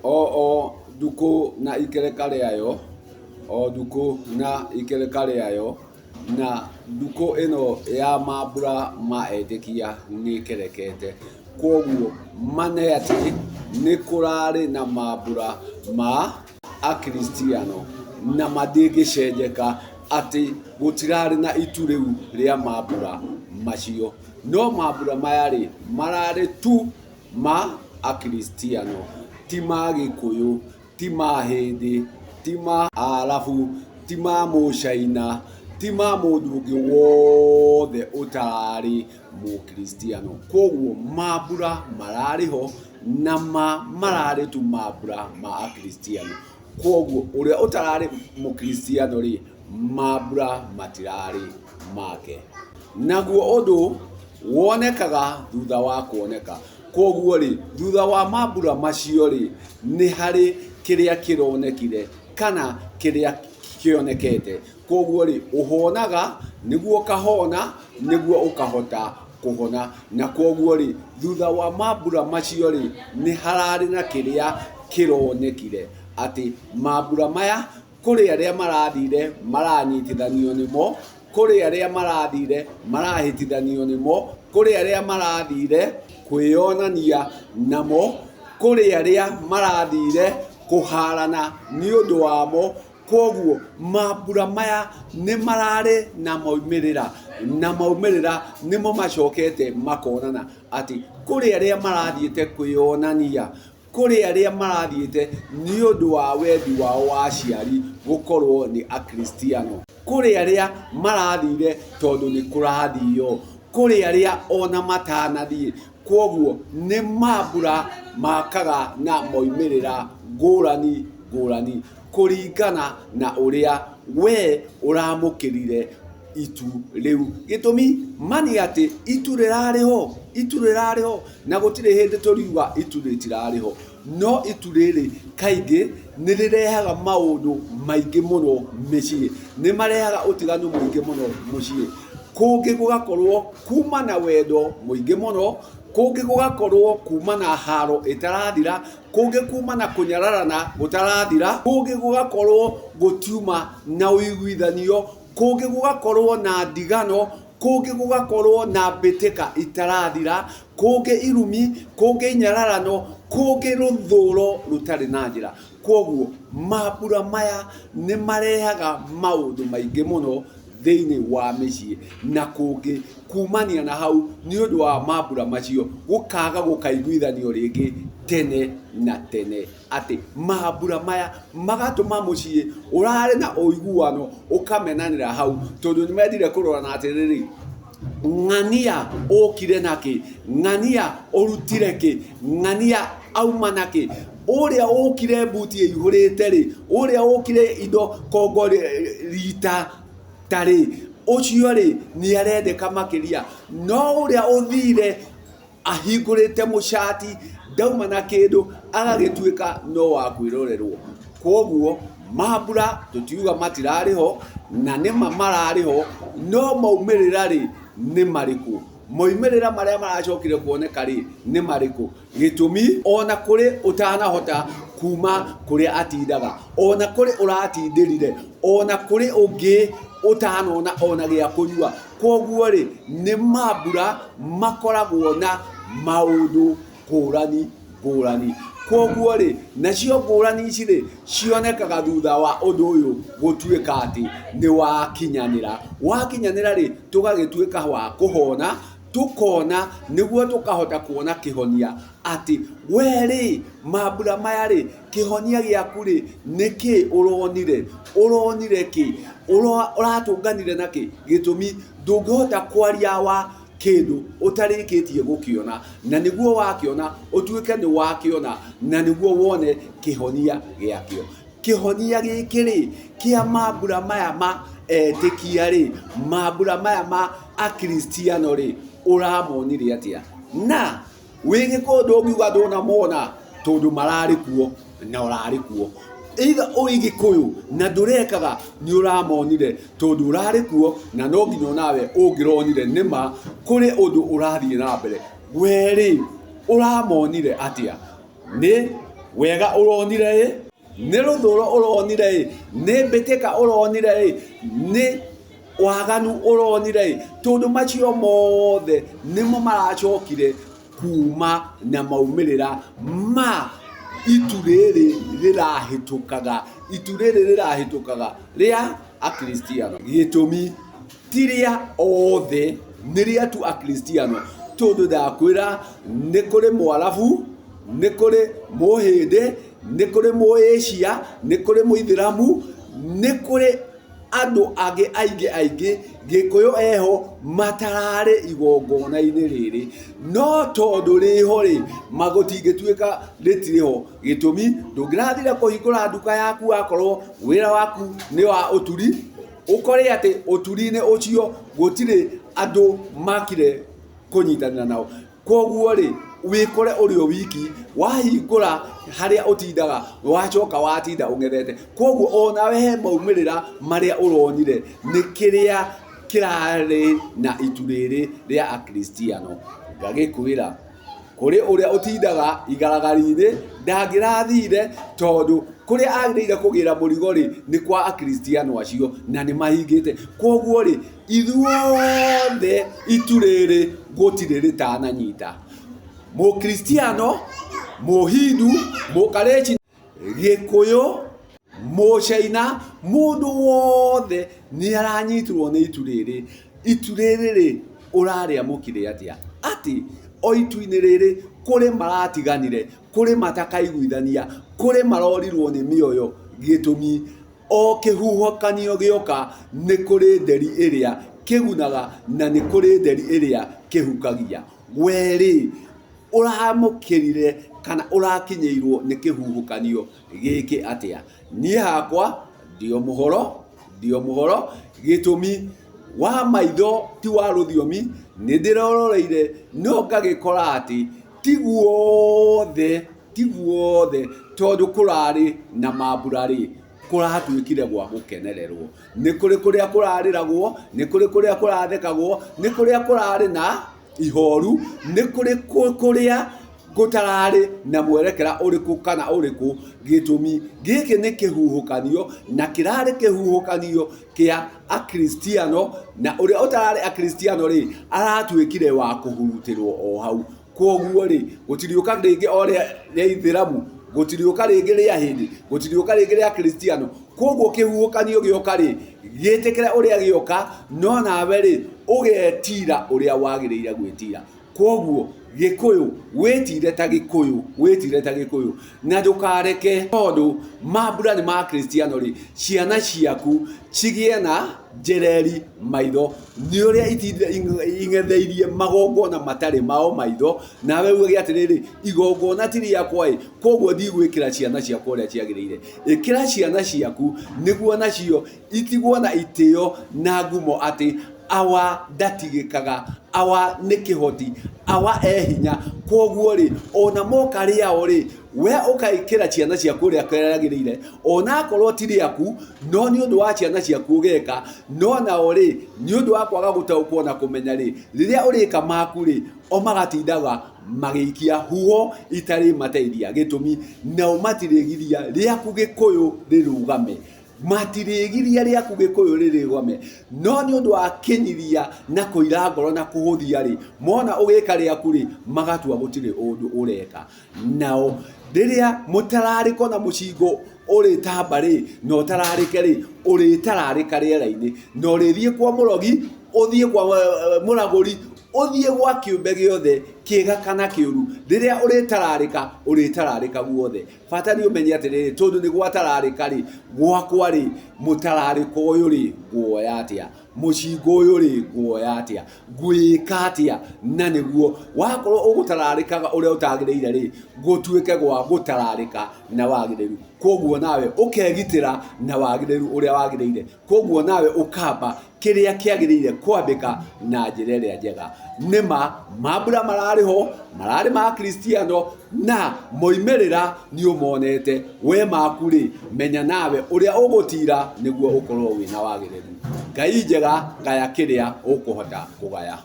o duko na ikereka rĩayo, o duko na ikereka rĩayo, na duko ĩno ya Maambura maetĩkia nĩ ĩkerekete. Koguo mane atĩ nĩ kũrarĩ na Maambura ma Akiricitiano na matingĩcenjeka, atĩ gũtirarĩ na itu rĩu rĩa Maambura macio. No Maambura maya rĩ mararĩ tu ma Akiricitiano, ti ma Gĩkũyũ, ti ma Hĩndĩ, ti ma Arabu, ti ma Mũcaina, ti ma mũndũ ũngĩ wothe ũtararĩ Mũkiricitiano. Koguo Maambura mararĩ ho na mararĩ tu Maambura ma Akiricitiano. Koguo ũrĩa ũtararĩ Mũkiricitiano rĩ, Maambura matirarĩ make. Naguo ũndũ wonekaga thutha wa kuoneka. Koguo rĩ, thutha wa Maambura macio rĩ, nĩ harĩ kĩrĩa kĩronekire kana kĩrĩa kĩonekete. Koguo rĩ, ũhonaga nĩguo ũkahona, nĩguo ũkahota kũhona. Na koguo rĩ, thutha wa Maambura macio rĩ, nĩ hararĩ na kĩrĩa kĩronekire, atĩ Maambura maya kũrĩ arĩa marathire maranyitithanio nĩmo, kũrĩ arĩa marathire marahĩtithanio nĩmo, kũrĩ arĩa marathire kwĩyonania namo, kũrĩ arĩa marathire kũharana nĩ ũndũ wamo. Koguo Maambura maya nĩ mararĩ na maumĩrĩra, na maumĩrĩra nĩmo macokete makonana atĩ kũrĩ arĩa marathiĩte kwĩyonania, kũrĩ arĩa marathiĩte nĩ ũndũ wa wendi wao wa aciari gũkorwo nĩ Akiricitiano, kũrĩ arĩa marathire tondũ nĩ kũrathio, kũrĩ arĩa ona matanathiĩ. Koguo nĩ Maambura makaga na moimĩrĩra ngũrani ngũrani kũringana na ũrĩa we ũramũkĩrire itu rĩu. Gĩtũmi mani atĩ itu rĩrarĩ ho, itu rĩrarĩ ho, na gũtirĩ hĩndĩ tũriuga itu rĩtirarĩ ho. No itu rĩrĩ kaingĩ nĩ rĩrehaga maũndũ maingĩ mũno mĩciĩ, nĩ marehaga ũtiganu mũingĩ mũno mũciĩ. Kũngĩ gũgakorwo kuma na wendo mũingĩ mũno, kũngĩ gũgakorwo kuma na haro ĩtarathira, kũngĩ kuma na kũnyararana gũtarathira, kũngĩ gũgakorwo gũtiuma na ũiguithanio, kũngĩ gũgakorwo na ndigano, kũngĩ gũgakorwo na mbĩtĩka itarathira, kũngĩ irumi, kũngĩ inyararano, kũngĩ rũthũũro rũtarĩ na njĩra. Koguo Maambura maya nĩ marehaga maũndũ maingĩ mũno thĩinĩ wa mĩciĩ, na kũngĩ kumania na hau nĩ ũndũ wa Maambura macio gũkaga gũkaiguithanio rĩngĩ tene na tene, atĩ Maambura maya magatũma mũciĩ ũrarĩ na ũiguano ũkamenanĩra hau, tondũ nĩ mendire kũrorana atĩrĩrĩ, ng'ania ũkire nakĩ, ng'ania ũrutire kĩ, ng'ania auma nakĩ, ũrĩa ũkire mbuti ĩihũrĩte rĩ, ũrĩa ũkire indo kongo rita tarĩ ũcio rĩ nĩ arendeka makĩria. No ũrĩa ũthire ahingũrĩte mũcati ndauma na kĩndũ agagĩtuĩka no wa kwĩrorerwo. Koguo Maambura tũtiuga matirarĩ ho, na nĩma mararĩ ho, no maumĩrĩra rĩ nĩ marĩkũ? Moimĩrĩra marĩa maracokire kuoneka rĩ nĩ marĩkũ? Gĩtũmi ona kũrĩ ũtanahota kuma kũrĩa atindaga, ona kũrĩ ũratindĩrire, ona kũrĩ ũngĩ ũtanona ona gĩa kũnyua. Koguo rĩ nĩ Maambura makoragwo na maũndũ ngũrani ngũrani. Koguo rĩ nacio ngũrani ici rĩ cionekaga thutha wa ũndũ ũyũ gũtuĩka atĩ nĩ wakinyanĩra. Wakinyanĩra rĩ tũgagĩtuĩka wa kũhona, tukona nĩguo tukahota kuona kĩhonia, atĩ we rĩ Maambura maya rĩ kĩhonia gĩaku rĩ nĩkĩ ũronire, ũronire kĩ, ũratũnganire nakĩ? Gĩtũmi ndũngĩhota kwaria wa kĩndũ ũtarĩkĩtie gũkĩona, na nĩguo wakĩona ũtuĩke nĩ wakĩona, na nĩguo wone kĩhonia gĩakĩo. Kĩhonia gĩkĩ rĩ kĩa Maambura maya ma etĩkia rĩ, Maambura maya ma Akiricitiano rĩ ũramonire atĩa? Na wĩ Gĩkũyũ ndũngiuga ndũnamona tondũ mararĩ kuo na ũrarĩ kuo. Either ũrĩ Gĩkũyũ na ndũrekaga nĩ ũramonire tondũ ũrarĩ kuo, na no nginya nawe ũngĩronire nĩma kũrĩ ũndũ ũrathiĩ na mbere. We rĩ ũramonire atĩa? Nĩ wega uronire nĩ rũthũro uronire nĩ mbĩtĩka uronire nĩ waganu uronire tondu macio mothe nimo maracokire kuma na maumĩrĩra ma itu rĩrĩ rĩrahĩtũkaga rĩa Akiricitiano. Gĩtũmi ti rĩa othe nĩ rĩa tu Akiricitiano tondu ndakwĩra nĩ kũrĩ Mwarabu, nĩ kũrĩ Mũhĩndĩ, nĩ kũrĩ Mũĩcia, nĩ kũrĩ Mũithĩramu, nĩ kũrĩ andũ angĩ aingĩ Gĩkũyũ eho matararĩ igongona-inĩ rĩrĩ, no tondu rĩho rĩ magũtingĩtuĩka rĩtirĩho. Gĩtũmi ndũngĩrathire kũhingũra nduka yaku akorwo wĩra waku nĩ wa ũturi, ũkore atĩ ũturi-inĩ ũcio gũtirĩ andũ makire kũnyitanĩra nao, koguo rĩ wĩkore ũrĩ o wiki wahingũra harĩa ũtindaga wacoka watinda ũng'ethete. Koguo onawe he maumĩrĩra marĩa ũronire nĩ kĩrĩa kĩrarĩ na itu rĩrĩ rĩa Akiricitiano. Ngagĩkwĩra kũrĩ ũrĩa ũtindaga igaragari-inĩ ndangĩrathire tondu kũrĩa agĩrĩire kũgĩra mũrigo rĩ nĩ kwa Akiricitiano acio na nĩ mahingĩte. Koguo rĩ ithuothe itu rĩrĩ gũtirĩ rĩtananyita. Mũkiricitiano, Mũhindu, Mũkarĩchi, Gĩkũyũ, Mũcaina, mũndũ wothe nĩ aranyitirwo nĩ itu rĩrĩ. Itu rĩrĩ rĩ ũrarĩamũkire atĩa? Atĩ o itu-inĩ rĩrĩ kũrĩ maratiganire, kũrĩ matakaiguithania, kũrĩ marorirwo nĩ mĩoyo. Gĩtũmi o kĩhuhũkanio gĩoka nĩ kũrĩ nderi ĩrĩa kĩgunaga na nĩ kũrĩ nderi ĩrĩa kĩhukagia. Werĩ ũramũkĩrire kana ũrakinyĩirwo nĩ kĩhuhũkanio gĩkĩ atĩa? Niĩ hakwa ndio mũhoro. Gĩtũmi wa maitho ti wa rũthiomi nĩ ndĩrororeire no ngagĩkora atĩ ti guothe tondu kũrarĩ na Maambura rĩ kũratuĩkire gwa gũkenererwo. Nĩ kũrĩ kũrĩa kũrarĩragwo, nĩ kũrĩ kũrĩa kũrathekagwo, nĩ kũrĩa kũrarĩ na ihoru, nĩ kũrĩ kũrĩa gũtararĩ na mwerekera ũrĩkũ kana ũrĩkũ. Gĩtũmi gĩkĩ nĩ kĩhuhũkanio na kĩrarĩ kĩhuhũkanio kĩa Akiricitiano, na ũrĩa ũtararĩ Akiricitiano rĩ aratuĩkire wa kũhurutĩrwo o hau. Koguo rĩ gũtiriũka rĩngĩ o rĩa Ithĩramu, gũtiriũka rĩngĩ rĩa Hindi, gũtiriũka rĩngĩ rĩa Akiricitiano. Koguo kĩhuhũkanio gĩoka rĩ gĩtĩkĩre ũrĩa gĩoka, no nawe rĩ ũgetira ũrĩa wagĩrĩire gwĩtira. Koguo Gĩkũyũ wĩtire ta Gĩkũyũ na ndũkareke tondu Maambura nĩ ma Akiricitiano rĩ ciana ciaku cigĩe na njereri maitho nĩ ũrĩa ing'etheirie magongona matarĩ mao maitho, nawe uge atĩrĩrĩ igongona ti rĩakwa, koguo ndigwĩkĩra ciana ciakwa ũrĩa ciagĩrĩire. Ĩkĩra ciana ciaku nĩguo nacio itigwo na itĩo na ngumo atĩ awa ndatigĩkaga, awa nĩ kĩhoti, awa hinya. Koguo rĩ ona moka rĩao rĩ we ũkaĩkĩra ciana ciaku ũrĩa kwagĩrĩire, ona akorwo ti rĩaku no nĩ ũndũ wa ciana ciaku ũgeka, no nao rĩ nĩ ũndũ wa kwaga gũtaũkwo na kũmenya rĩ rĩrĩa ũrĩka maku rĩ o magatindaga magĩikia huho itarĩ mateithia. Gĩtũmi nao matirĩgiria rĩaku Gĩkũyũ rĩrũgame, matirĩgiria rĩaku Gĩkũyũ rĩrĩgome, no nĩ ũndũ wa kĩnyiria na kũira ngoro na kũhũthia rĩ mona ũgĩka rĩaku rĩ magatua gũtirĩ ũndũ ũreka. Nao rĩrĩa mũtararĩko na mũcingo ũrĩtamba rĩ no tararĩke rĩ ũrĩtararĩka rĩera-inĩ, no rĩthiĩ kwa mũrogi, ũthiĩ kwa mũragũri, ũthiĩ gwa kĩũmbe gĩothe kĩega kana kĩũru, rĩrĩa ũrĩtararĩka guothe. Bata nĩ ũmenye atĩrĩrĩ tondu nĩ gwatararĩka rĩ gwakwa rĩ mũtararĩko ũyũ rĩ nguoya atĩa, mũcingo ũyũ rĩ nguoya atĩa, ngwĩka atĩa, na nĩguo wakorwo ũgũtararĩkaga ũrĩa ũtagĩrĩire rĩ gũtuĩke gwa gũtararĩka na wagĩrĩru. Koguo nawe ũkegitĩra na wagĩrĩru ũrĩa wagĩrĩire, koguo nawe ũkamba kĩrĩa kĩagĩrĩire kwambĩka na njĩra ĩrĩa njega. Nĩma Maambura mararĩ ma Akiricitiano na moimĩrĩra nĩ ũmonete. We maku rĩ menya nawe ũrĩa ũgũtira nĩguo ũkorwo wĩna wagĩrĩru. Ngai njega ngaya kĩrĩa ũkũhota kũgaya.